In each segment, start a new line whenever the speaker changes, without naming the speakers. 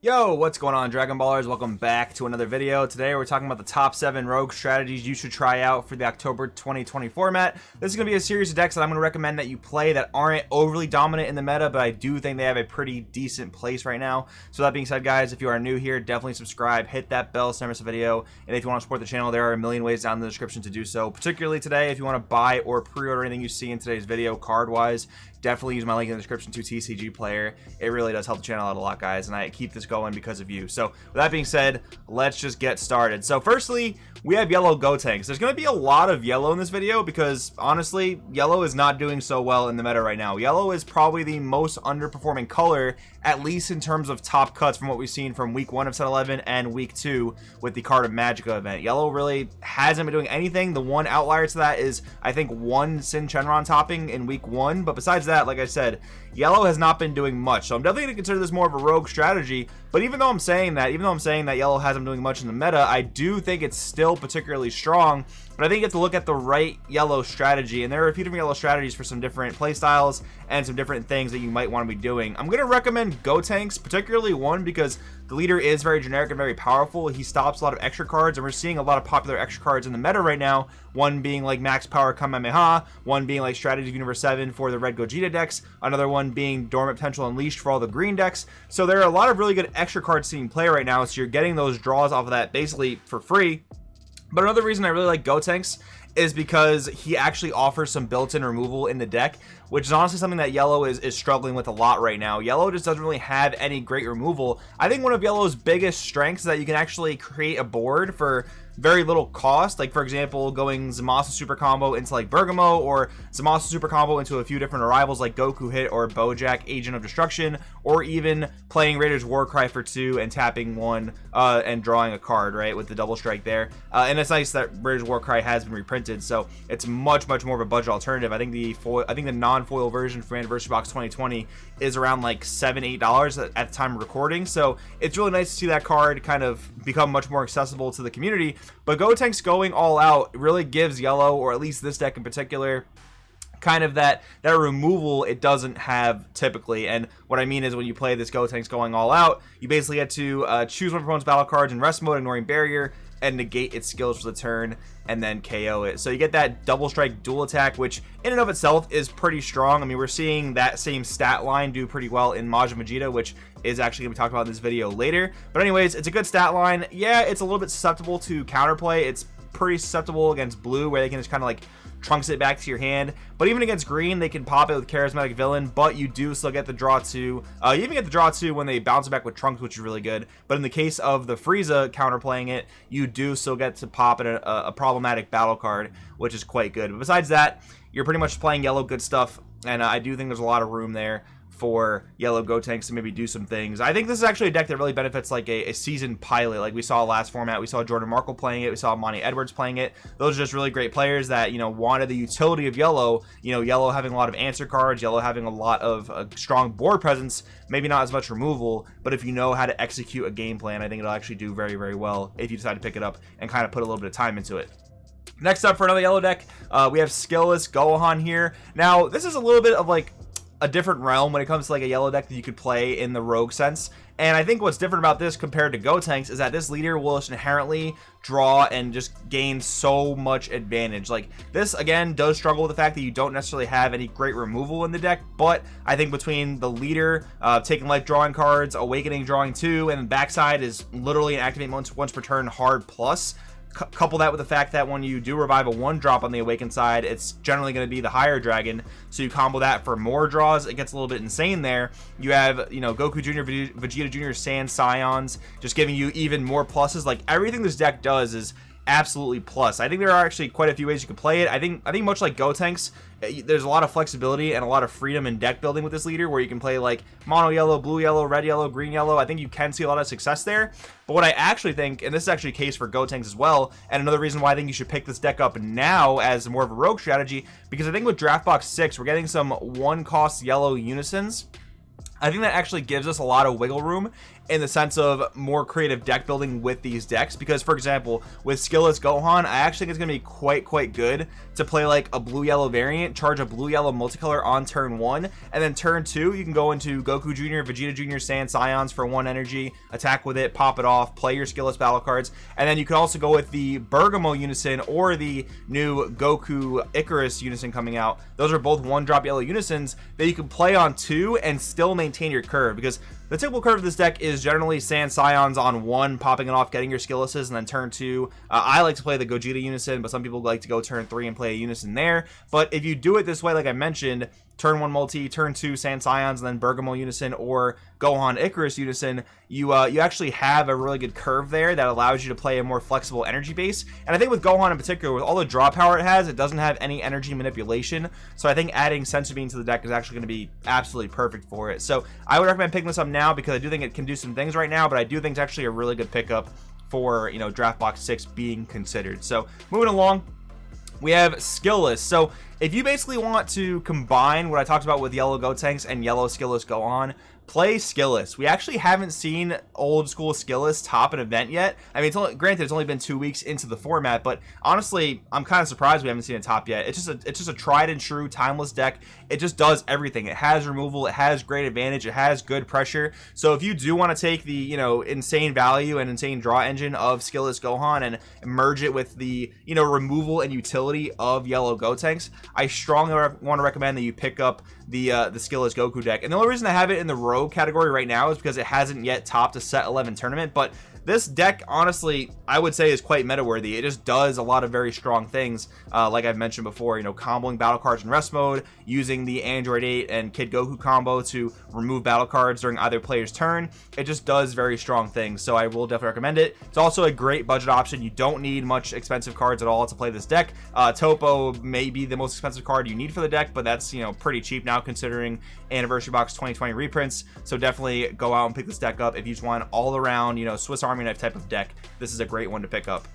Yo, what's going on, Dragon Ballers? Welcome back to another video. Today we're talking about the top 7 rogue strategies you should try out for the October 2020 format. This is going to be a series of decks that I'm going to recommend that you play that aren't overly dominant in the meta, but I do think they have a pretty decent place right now. So that being said, guys, if you are new here, definitely subscribe, hit that bell so never miss a video, and if you want to support the channel, there are a million ways down in the description to do so. Particularly today, if you want to buy or pre-order anything you see in today's video card-wise, definitely use my link in the description to TCG Player. It really does help the channel out a lot, guys, and I keep this going because of you. So with that being said, let's just get started. So firstly, we have yellow Gotenks. There's going to be a lot of yellow in this video because honestly, yellow is not doing so well in the meta right now. Yellow is probably the most underperforming color, at least in terms of top cuts from what we've seen from week 1 of set 11 and week 2 with the Card of Magica event. Yellow really hasn't been doing anything. The one outlier to that is, I think, one Sin Shenron topping in week 1, but besides that, like I said, yellow has not been doing much. So I'm definitely going to consider this more of a rogue strategy. But even though I'm saying that yellow hasn't been doing much in the meta, I do think it's still particularly strong. But I think you have to look at the right yellow strategy, and there are a few different yellow strategies for some different play styles and some different things that you might want to be doing. I'm going to recommend Gotenks, particularly one because the leader is very generic and very powerful. He stops a lot of extra cards, and we're seeing a lot of popular extra cards in the meta right now. One being like Max Power Kamehameha, one being like Strategy of Universe 7 for the red Gogeta decks, another one being Dormant Potential Unleashed for all the green decks. So there are a lot of really good extra cards seeing play right now, so you're getting those draws off of that basically for free. But another reason I really like Gotenks is because he actually offers some built-in removal in the deck, which is honestly something that yellow is struggling with a lot right now. Yellow just doesn't really have any great removal. I think one of yellow's biggest strengths is that you can actually create a board for very little cost, like for example going Zamasu super combo into like Bergamo, or Zamasu super combo into a few different arrivals like Goku Hit or Bojack Agent of Destruction, or even playing Raiders Warcry for 2 and tapping 1 and drawing a card, right, with the double strike there. And it's nice that Raiders Warcry has been reprinted, so it's much more of a budget alternative. I think the non-foil version for Anniversary Box 2020 is around like $7-8 at the time of recording, so it's really nice to see that card kind of become much more accessible to the community. But Gotenks going all out really gives yellow, or at least this deck in particular, kind of that removal it doesn't have typically. And what I mean is, when you play this Gotenks going all out, you basically get to choose one of your opponent's battle cards in rest mode, ignoring barrier, and negate its skills for the turn, and then KO it. So you get that double strike dual attack, which in and of itself is pretty strong. I mean, we're seeing that same stat line do pretty well in Majin Vegeta, which is actually going to be talked about in this video later. But anyways, it's a good stat line. Yeah, it's a little bit susceptible to counterplay. It's pretty susceptible against blue, where they can just kind of like trunks it back to your hand. But even against green, they can pop it with Charismatic Villain, but you do still get the draw 2. You even get the draw 2 when they bounce it back with Trunks, which is really good. But in the case of the Frieza counterplaying it, you do still get to pop it a problematic battle card, which is quite good. But besides that, you're pretty much playing yellow good stuff, and I do think there's a lot of room there for yellow Gotenks to maybe do some things. I think this is actually a deck that really benefits like a seasoned pilot, like we saw last format. We saw Jordan Markle playing it, we saw Monty Edwards playing it. Those are just really great players that, you know, wanted the utility of yellow. You know, yellow having a lot of answer cards, yellow having a lot of strong board presence, maybe not as much removal, but if you know how to execute a game plan, I think it'll actually do very well if you decide to pick it up and kind of put a little bit of time into it. Next up for another yellow deck, we have Skillless Gohan here. Now, this is a little bit of like a different realm when it comes to like a yellow deck that you could play in the rogue sense. And I think what's different about this compared to Gotenks is that this leader will just inherently draw and just gain so much advantage. Like, this again does struggle with the fact that you don't necessarily have any great removal in the deck, but I think between the leader taking life drawing cards, awakening drawing 2, and the backside is literally an activate once per turn hard plus. Couple that with the fact that when you do revive a 1-drop on the awakened side, it's generally going to be the higher dragon, so you combo that for more draws. It gets a little bit insane there. You have, you know, Goku Jr., Vegeta Jr., Saiyan Scions, just giving you even more pluses. Like, everything this deck does is absolutely plus. I think there are actually quite a few ways you can play it. I think much like Gotenks, there's a lot of flexibility and a lot of freedom in deck building with this leader, where you can play like mono yellow, blue yellow, red yellow, green yellow. I think you can see a lot of success there. But what I actually think, and this is actually a case for Gotenks as well, and another reason why I think you should pick this deck up now as more of a rogue strategy, because I think with Draft Box 6 we're getting some 1-cost yellow unisons. I think that actually gives us a lot of wiggle room in the sense of more creative deck building with these decks, because for example with Skillless Gohan, I actually think it's going to be quite good to play like a blue yellow variant, charge a blue yellow multicolor on turn 1, and then turn 2 you can go into Goku Jr., Vegeta Jr., Saiyan Scions for 1 energy, attack with it, pop it off, play your Skillless battle cards, and then you can also go with the Bergamo Unison or the new Goku Icarus Unison coming out. Those are both 1-drop yellow unisons that you can play on 2 and still maintain your curve, because the typical curve of this deck is generally Saiyan Scions on 1, popping it off, getting your Skillesses, and then turn 2. I like to play the Gogeta Unison, but some people like to go turn 3 and play a Unison there. But if you do it this way, like I mentioned, turn 1 multi, turn 2 Saiyan Scions, and then Bergamo Unison or Gohan Icarus Unison, you actually have a really good curve there that allows you to play a more flexible energy base. And I think with Gohan in particular, with all the draw power it has, it doesn't have any energy manipulation. So I think adding Senzu Bean to the deck is actually going to be absolutely perfect for it. So I would recommend picking this up now, because I do think it can do some things right now, but I do think it's actually a really good pickup for, you know, draft box 6 being considered. So moving along, we have Skillless. So if you basically want to combine what I talked about with yellow Gotenks and yellow Skillless Gohan, play Skillless. We actually haven't seen old school Skillless top an event yet. I mean, granted it's only been 2 weeks into the format, but honestly I'm kind of surprised we haven't seen it top yet. It's just a tried and true timeless deck. It just does everything. It has removal, it has great advantage, it has good pressure. So if you do want to take the, you know, insane value and insane draw engine of Skillless Gohan and merge it with the, you know, removal and utility of yellow Gotenks, I strongly want to recommend that you pick up the Skillless Goku deck. And the only reason I have it in the rogue category right now is because it hasn't yet topped a set 11 tournament, but this deck, honestly, I would say is quite meta worthy. It just does a lot of very strong things, like I've mentioned before, you know, comboing battle cards in rest mode, using the Android 8 and Kid Goku combo to remove battle cards during either player's turn. It just does very strong things, so I will definitely recommend it. It's also a great budget option. You don't need much expensive cards at all to play this deck. Topo may be the most expensive card you need for the deck, but that's, you know, pretty cheap now considering Anniversary Box 2020 reprints. So definitely go out and pick this deck up if you just want all around, you know, Swiss Army knife type of deck. This is a great one to pick up.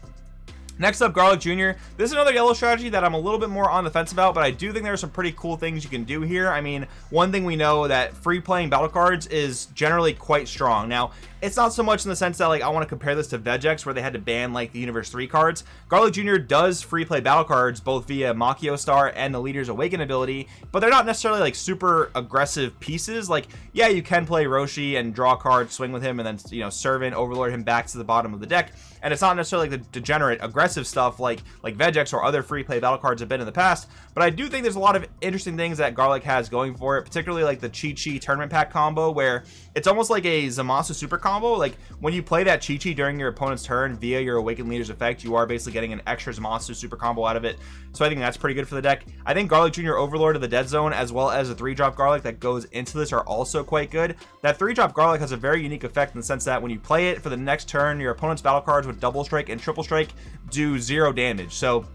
Next up, Garlic Jr. This is another yellow strategy that I'm a little bit more on the fence about, but I do think there are some pretty cool things you can do here. I mean, one thing we know that free playing battle cards is generally quite strong. Now, it's not so much in the sense that, like, I want to compare this to Vegex where they had to ban like the Universe 3 cards. Garlic Jr. does free play battle cards both via Makio Star and the Leader's Awaken ability, but they're not necessarily like super aggressive pieces. Like, yeah, you can play Roshi and draw cards, swing with him, and then, you know, Servant, Overlord him back to the bottom of the deck. And it's not necessarily like the degenerate aggressive stuff like Vegex or other free play battle cards have been in the past, but I do think there's a lot of interesting things that Garlic has going for it, particularly like the Chi-Chi tournament pack combo, where it's almost like a Zamasu super combo. Like, when you play that Chi-Chi during your opponent's turn via your Awakened Leader's effect, you are basically getting an extra Zamasu super combo out of it. So I think that's pretty good for the deck. I think Garlic Jr. Overlord of the Dead Zone, as well as the 3-drop Garlic that goes into this, are also quite good. That 3-drop Garlic has a very unique effect in the sense that when you play it for the next turn, your opponent's battle cards with double strike and triple strike do 0 damage. So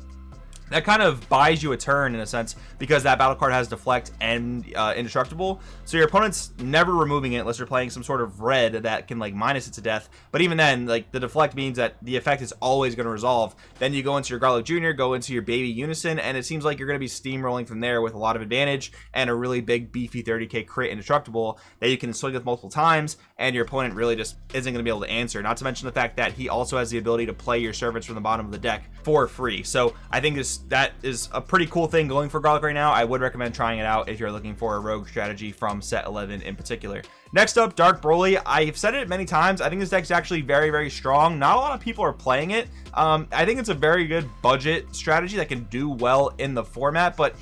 that kind of buys you a turn in a sense, because that battle card has deflect and indestructible, so your opponent's never removing it unless you're playing some sort of red that can like minus it to death. But even then, like, the deflect means that the effect is always going to resolve. Then you go into your Garlic Jr., go into your baby Unison, and it seems like you're going to be steamrolling from there with a lot of advantage and a really big beefy 30k crit indestructible that you can swing with multiple times, and your opponent really just isn't going to be able to answer. Not to mention the fact that he also has the ability to play your servants from the bottom of the deck for free. So I think that is a pretty cool thing going for Garlic right now. I would recommend trying it out if you're looking for a rogue strategy from set 11 in particular. Next up, Dark Broly. I've said it many times, I think this deck's actually very strong. Not a lot of people are playing it. I think it's a very good budget strategy that can do well in the format, but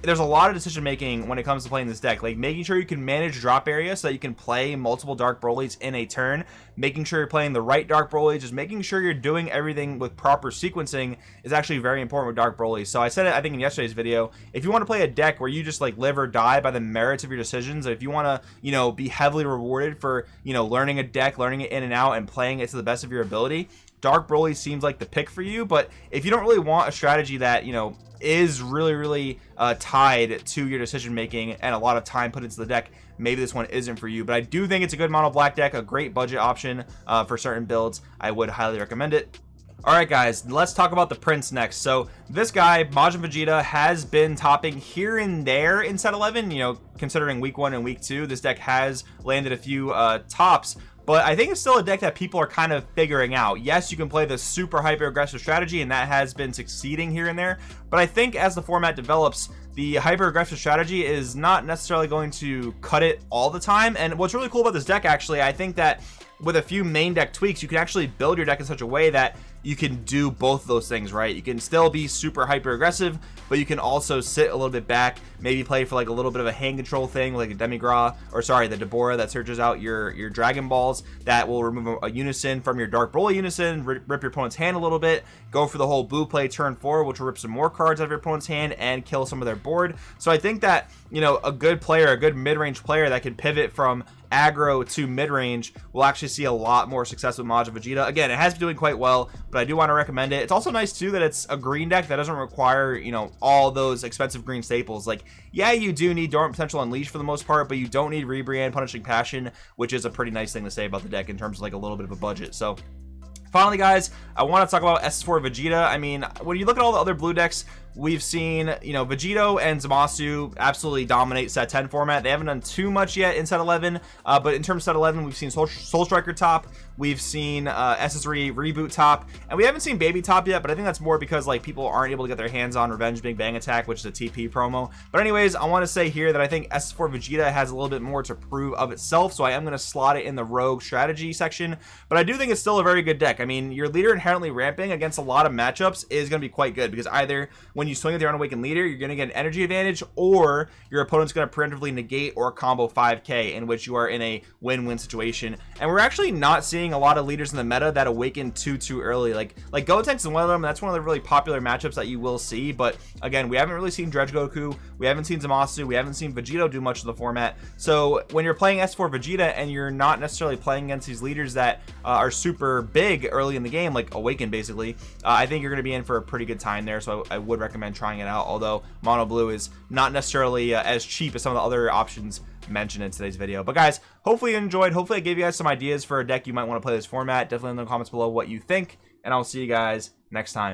there's a lot of decision making when it comes to playing this deck, like making sure you can manage drop area so that you can play multiple Dark Brolys in a turn, making sure you're playing the right Dark Broly, just making sure you're doing everything with proper sequencing is actually very important with Dark Broly. So I said it, I think, in yesterday's video, if you want to play a deck where you just like live or die by the merits of your decisions, if you want to, you know, be heavily rewarded for, you know, learning a deck, learning it in and out, and playing it to the best of your ability, Dark Broly seems like the pick for you. But if you don't really want a strategy that, you know, is really tied to your decision making and a lot of time put into the deck, maybe this one isn't for you. But I do think it's a good mono black deck, a great budget option for certain builds. I would highly recommend it. Alright guys, let's talk about the Prince next. So this guy, Majin Vegeta, has been topping here and there in set 11, you know, considering week 1 and week 2. This deck has landed a few tops, but I think it's still a deck that people are kind of figuring out. Yes, you can play the super hyper aggressive strategy, and that has been succeeding here and there, but I think as the format develops, the hyper aggressive strategy is not necessarily going to cut it all the time. And what's really cool about this deck, actually, I think that with a few main deck tweaks, you can actually build your deck in such a way that you can do both of those things, right? You can still be super hyper aggressive, but you can also sit a little bit back, maybe play for like a little bit of a hand control thing, like a Demigra, or sorry, the Deborah that searches out your Dragon Balls, that will remove a Unison from your Dark Broly Unison, rip your opponent's hand a little bit, go for the whole Boo play turn 4, which will rip some more cards out of your opponent's hand and kill some of their board. So I think that, you know, a good player, a good mid-range player that can pivot from aggro to mid-range will actually see a lot more success with Majin Vegeta. Again, it has been doing quite well, but I do want to recommend it. It's also nice too that it's a green deck that doesn't require, you know, all those expensive green staples. Like, yeah, you do need Dormant Potential Unleashed for the most part, but you don't need Rebrand, Punishing Passion, which is a pretty nice thing to say about the deck in terms of like a little bit of a budget. So finally, guys, I want to talk about SS4 Vegeta. I mean, when you look at all the other blue decks, we've seen, you know, Vegito and Zamasu absolutely dominate set 10 format. They haven't done too much yet in set 11, but in terms of set 11, we've seen Soul Striker top, we've seen SS3 Reboot top, and we haven't seen Baby top yet, but I think that's more because like people aren't able to get their hands on Revenge Big Bang Attack, which is a TP promo. But anyways, I want to say here that I think SS4 Vegeta has a little bit more to prove of itself, so I am going to slot it in the Rogue strategy section, but I do think it's still a very good deck. I mean, your leader inherently ramping against a lot of matchups is going to be quite good, because either when you swing with your unawakened leader, you're going to get an energy advantage, or your opponent's going to preemptively negate or combo 5k, in which you are in a win-win situation. And we're actually not seeing a lot of leaders in the meta that awaken too early. Like Gotenks is one of them. That's one of the really popular matchups that you will see, but again, we haven't really seen Dredge Goku, we haven't seen Zamasu, we haven't seen Vegito do much of the format. So when you're playing S4 Vegeta and you're not necessarily playing against these leaders that are super big early in the game, like Awaken basically, I think you're going to be in for a pretty good time there. So I would recommend trying it out, although Mono Blue is not necessarily as cheap as some of the other options mentioned in today's video. But guys, hopefully you enjoyed. Hopefully I gave you guys some ideas for a deck you might want to play this format. Definitely in the comments below what you think, and I'll see you guys next time.